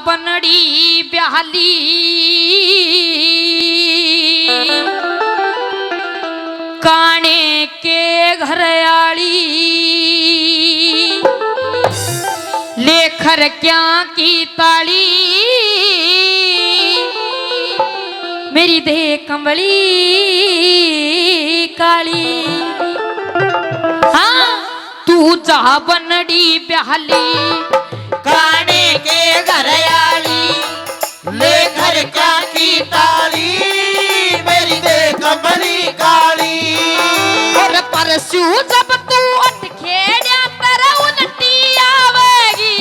बनड़ी ब्याली काने के घर आली लेखर क्या की ताली मेरी दे कंबली काली। हाँ तू जा बनड़ी ब्याली काने के घर आली लेखर क्या की ताली मेरी दे कंबली काली। और परसू जब तू अट खेड़ा तेरा उल्टी आवेगी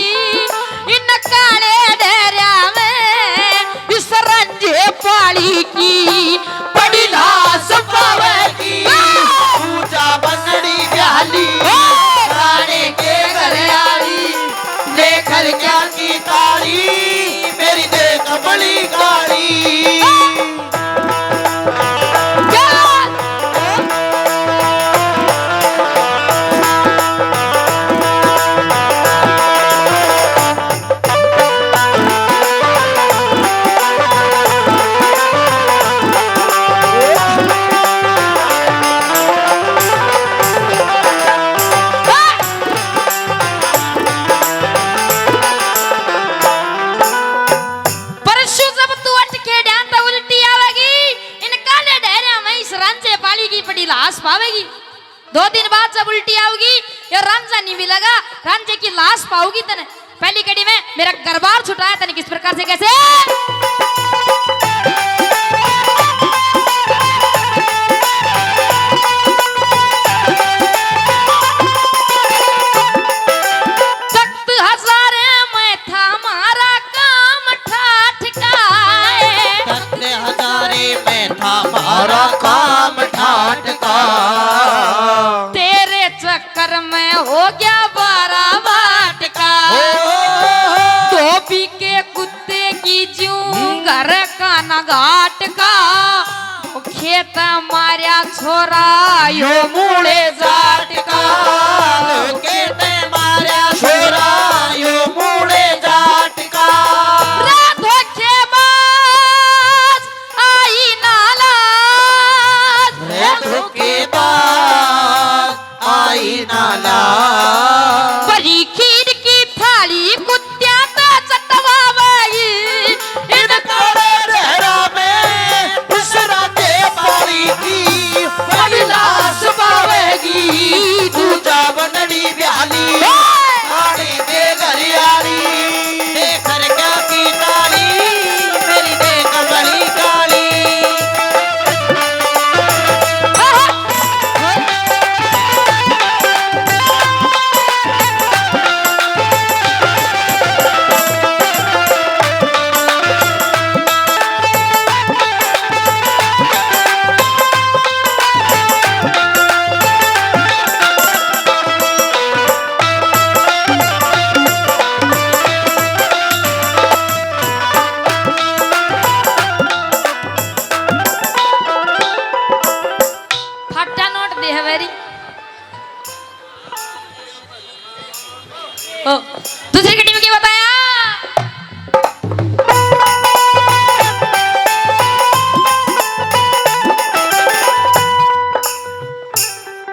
इन काले डेरा में इस रंजे पाली की बड़ी लाश पावेगी पूजा बनड़ी ब्याली काने के घर आली लेखर क्या की ताली मेरी दे कंबली काली। लाश पावेगी 2 दिन बाद जब उल्टी आओगी या रांझा नहीं मिलेगा रांझे की लाश पाओगी तने। पहली कड़ी में मेरा गरबार छुटाया तने किस प्रकार से कैसे तख्त हजारे में था मारा काम ठाठ का तख्त हजारे में था मारा काम ठाठ का तेरे चक्कर में हो गया 12 बाट का धोबी के कुत्ते की जूं घर का न घाट का खेत मारा छोरा यो मूड़े जाट का खेत मारा छोरा यो मूड़े जाट का राधो के बाज आई नालाज के बाद आई नाला बड़ी खीर की थाली कुत्त्या तो चटवावेगी इन तोड़े रहरा में दूसरा दे पारी की बड़ी लाश पावेगी तू जा बनड़ी ब्याली काने दे घरियाली देखर क्या की ताली मेरी दे कंबली काली। फट्टा नोट दे हवेरी ओ दूसरी कड़ी में क्या बताया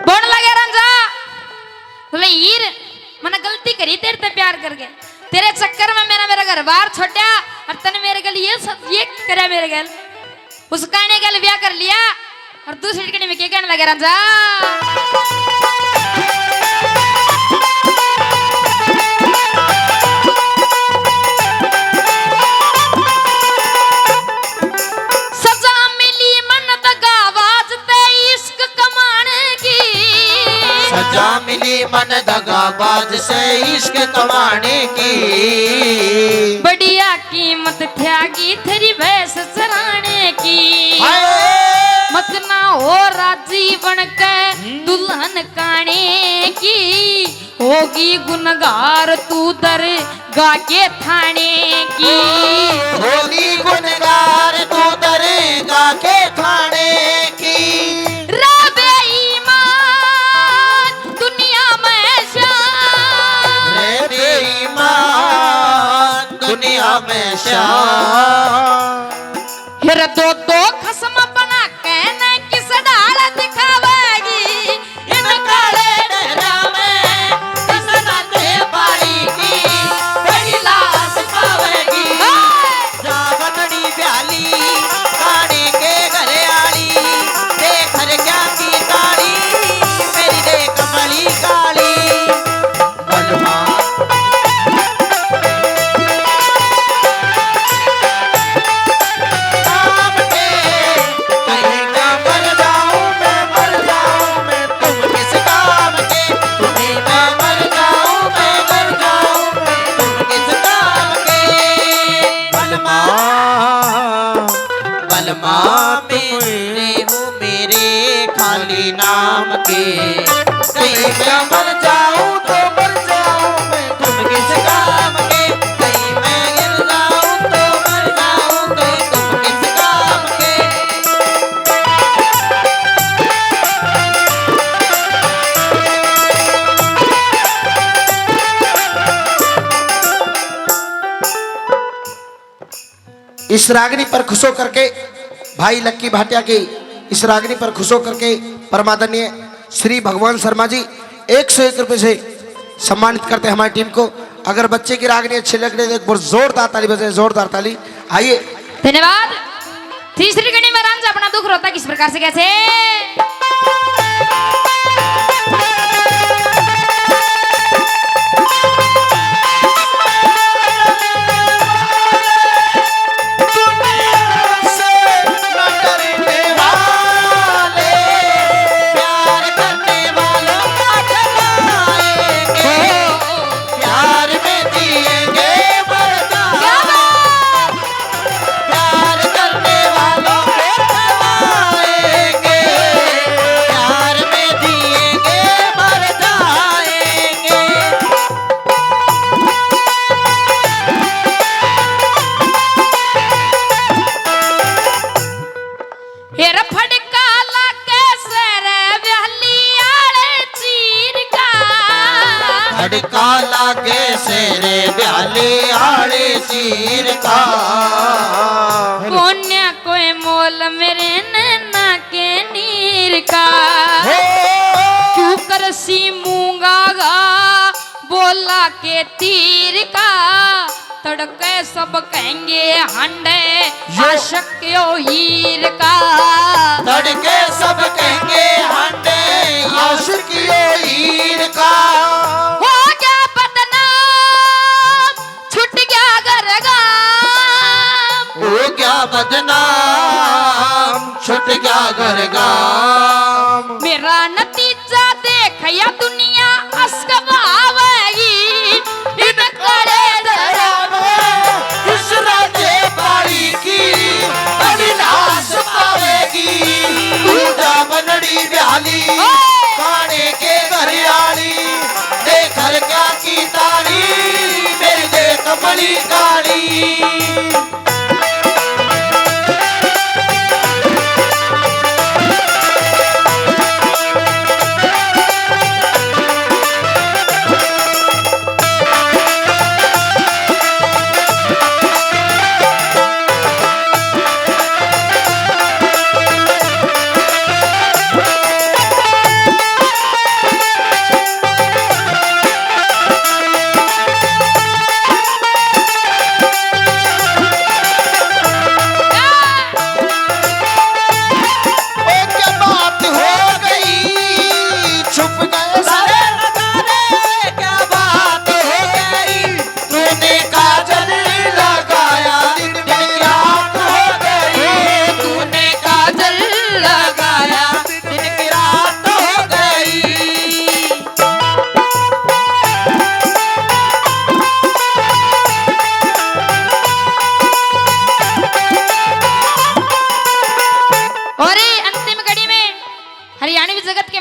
बोल लगे रंजा बोले हीर मैंने गलती करी तेरे से प्यार करके तेरे चक्कर में मेरा घर बार छोड़ा और तने मेरे गल ये करे मेरे गल उस कहने गल ब्याह कर लिया और दूसरी कड़ी में क्या कहने लगे रंजा सजा मिली मन दगा आवाज ते इश्क कमाने की सजा मिली मन दगाबाज से इश्क कमाने की बढ़िया कीमत त्यागी तेरी भैंस चराने की मत ना हो राजी बनके दुल्हन काने की होगी गुनगार तू दर गा के थाने की होगी गुनगार तू दर गा के थाने की राबे ईमान दुनिया में शान रे बेईमान दुनिया में श्याम। फिर दो खसम बना कहने किस डाल दिखावेगी इन काले डहरा में किस नाते बाड़ी की बड़ी लाश पावेगी। जावनड़ी ब्याली काने के घरे आली देखर क्या की काली मेरी दे कमली काली। बलमा नाम के कहेगा मर जाऊं मैं तुम किस काम के। तुम्हें मैं मर जाऊं तुम किस काम के। बलमा बलमा मेरे हो मेरे खाली नाम के। कहीं मैं मर जाऊं मैं तुम किस काम के। कहीं मैं गिर जाऊं तो मर जाऊं तुम किस काम के। इस रागनी पर खुश होकर के भाई लक्की भाटिया की इस रागनी पर खुश होकर के परमादरणीय श्री भगवान शर्मा जी 101 रुपए से सम्मानित करते हैं हमारी टीम को। अगर बच्चे की रागनी अच्छी लग रही है तो एक बार जोरदार ताली बजाएं, जोरदार ताली। आइए धन्यवाद। तीसरी कड़ी में रांझा अपना दुख रोता किस प्रकार से कैसे। से न डरने वाले प्यार करने वालों का ठगाएंगे। प्यार में दिएंगे वरदान। प्यार करने वालों को ठगाएंगे। प्यार में दिएंगे वरदाएंगे। हेर फड़का लाके सरे व्याली आले चीर का। फड़का लागे सेरे ब्याले आड़े चीर का। पुण्य कोई मोल मेरे नैना के नीर का। क्यों कर सी मूंगा गा बोला के तीर का। तड़के सब कहेंगे हंडे आशक यो हीर का। तड़के सब कहेंगे हंडे आशिकियो हीर का। हो गया बदनाम छुट गया गरगाम। हो गया बदनाम छुट गया घरगाम। मेरा नतीजा देख या दुनिया अस्कबावेगी इन कड़े दरा में। इस राजे बाड़ी की बड़ी लाश पावेगी। दूधा बनड़ी ब्याली काने के घर आली देखर क्या की ताली मेरी दे कमली काली।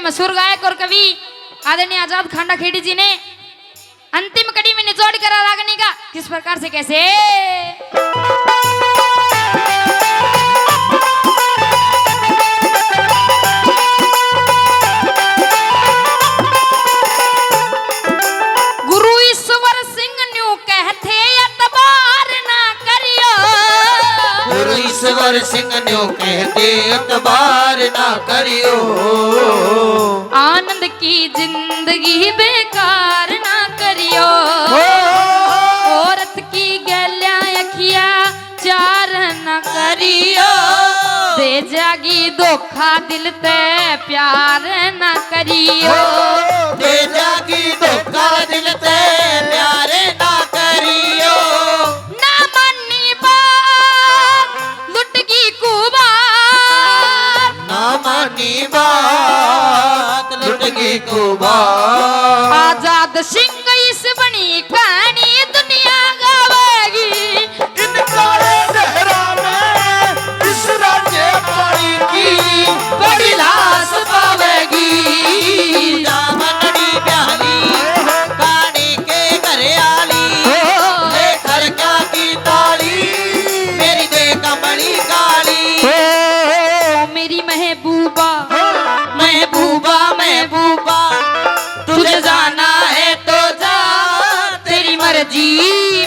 मशहूर गायक और कवि आदरणीय आजाद खांडा खेड़ी जी ने अंतिम कड़ी में निचोड़ कर रागनी का किस प्रकार से कैसे। गुरु ईश्वर सिंह न्यू कहते अतबार ना जोर सिंह न्यो कहते अतबार ना करियो। आनंद की जिंदगी बेकार ना करियो। औरत की गैल्या अखिया चार ना करियो। दे जागी धोखा दिल ते प्यार ना करियो। दे जागी धोखा दिल ते प्यार ना करियो। ना मानी बात लुटगी कुबार। ना मानी बात लुटगी कुबार। आजाद सिंह इस बनी कहानी दुनिया गावेगी। इन काले सहरा में इस राज्य पानी की बड़ी लाश पावेगी। जामनड़ी प्याली कानी के घरे आली। ले खरका की ताली मेरी दे कमली काली। मेरी महबूबा महबूबा महबूबा तुझे जाना है तो जा तेरी मर्जी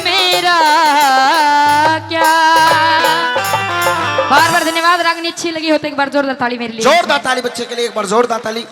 मेरा क्या। बार बार धन्यवाद। रागनी अच्छी लगी हो तो एक बार जोरदार ताली मेरे लिए। जोरदार ताली बच्चे के लिए, एक बार जोरदार ताली।